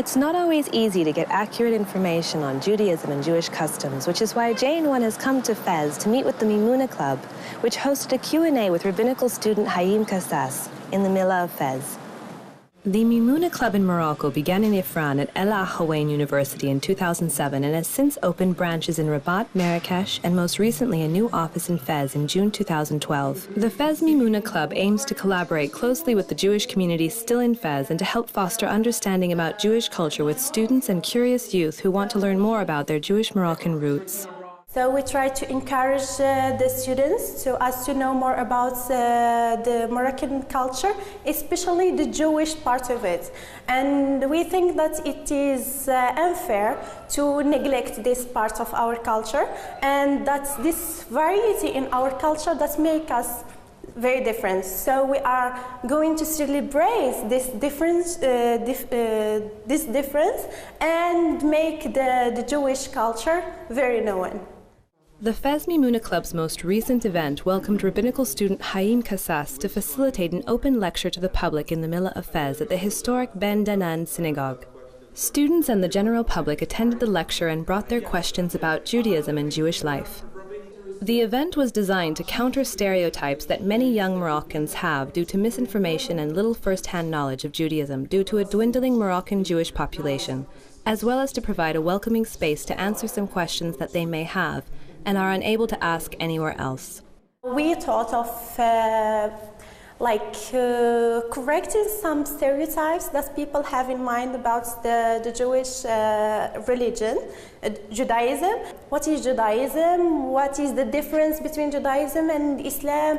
It's not always easy to get accurate information on Judaism and Jewish customs, which is why JN1 has come to Fes to meet with the Mimouna Club, which hosted a Q&A with Rabbinical student Haim Casas in the Mellah of Fes. The Mimouna Club in Morocco began in Ifran at El Ahwain University in 2007 and has since opened branches in Rabat, Marrakesh, and most recently a new office in Fes in June 2012. The Fes Mimouna Club aims to collaborate closely with the Jewish community still in Fes and to help foster understanding about Jewish culture with students and curious youth who want to learn more about their Jewish Moroccan roots. So we try to encourage the students to know more about the Moroccan culture, especially the Jewish part of it. And we think that it is unfair to neglect this part of our culture, and that's this variety in our culture that makes us very different. So we are going to celebrate this difference, and make the Jewish culture very known. The Fes Mimouna Club's most recent event welcomed Rabbinical student Haim Casas to facilitate an open lecture to the public in the Mellah of Fes at the historic Ben Danan synagogue. Students and the general public attended the lecture and brought their questions about Judaism and Jewish life. The event was designed to counter stereotypes that many young Moroccans have due to misinformation and little first-hand knowledge of Judaism due to a dwindling Moroccan Jewish population, as well as to provide a welcoming space to answer some questions that they may have and are unable to ask anywhere else. We thought of correcting some stereotypes that people have in mind about the Jewish religion, Judaism. What is Judaism? What is the difference between Judaism and Islam?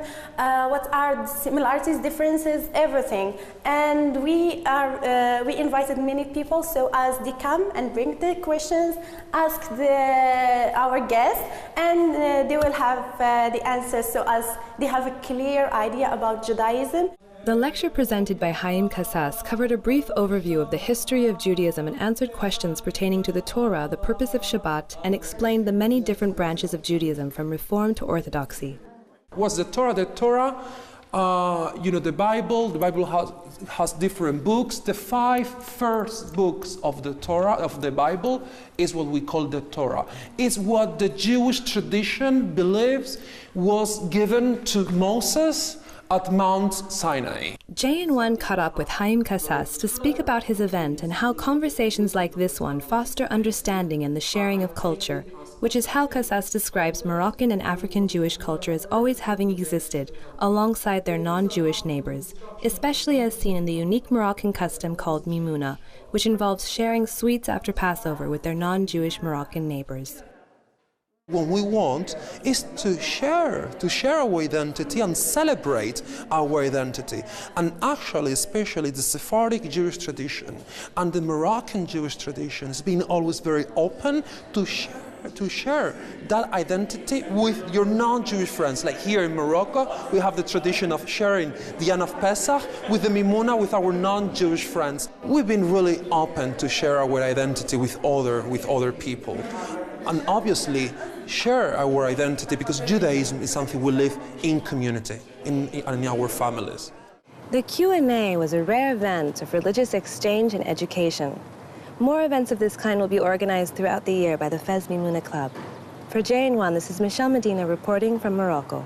What are the similarities, differences, everything. And we invited many people so as they come and bring the questions, ask our guests, and they will have the answers so as they have a clear idea about Judaism. The lecture presented by Haim Casas covered a brief overview of the history of Judaism and answered questions pertaining to the Torah, the purpose of Shabbat, and explained the many different branches of Judaism from Reform to Orthodoxy. What's the Torah? The Torah, the Bible has different books. The 5 first books of the Torah, of the Bible, is what we call the Torah. It's what the Jewish tradition believes was given to Moses at Mount Sinai. JN1 caught up with Haim Casas to speak about his event and how conversations like this one foster understanding and the sharing of culture, which is how Casas describes Moroccan and African Jewish culture as always having existed alongside their non-Jewish neighbors, especially as seen in the unique Moroccan custom called Mimouna, which involves sharing sweets after Passover with their non-Jewish Moroccan neighbors. What we want is to share our identity and celebrate our identity. And actually, especially the Sephardic Jewish tradition and the Moroccan Jewish tradition has been always very open to share that identity with your non-Jewish friends. Like here in Morocco, we have the tradition of sharing the end of Pesach with the Mimouna, with our non-Jewish friends. We've been really open to share our identity with other people. And obviously share our identity because Judaism is something we live in community, in our families. The Q&A was a rare event of religious exchange and education. More events of this kind will be organized throughout the year by the Fes Mimouna Club. For JN1, this is Michelle Medina reporting from Morocco.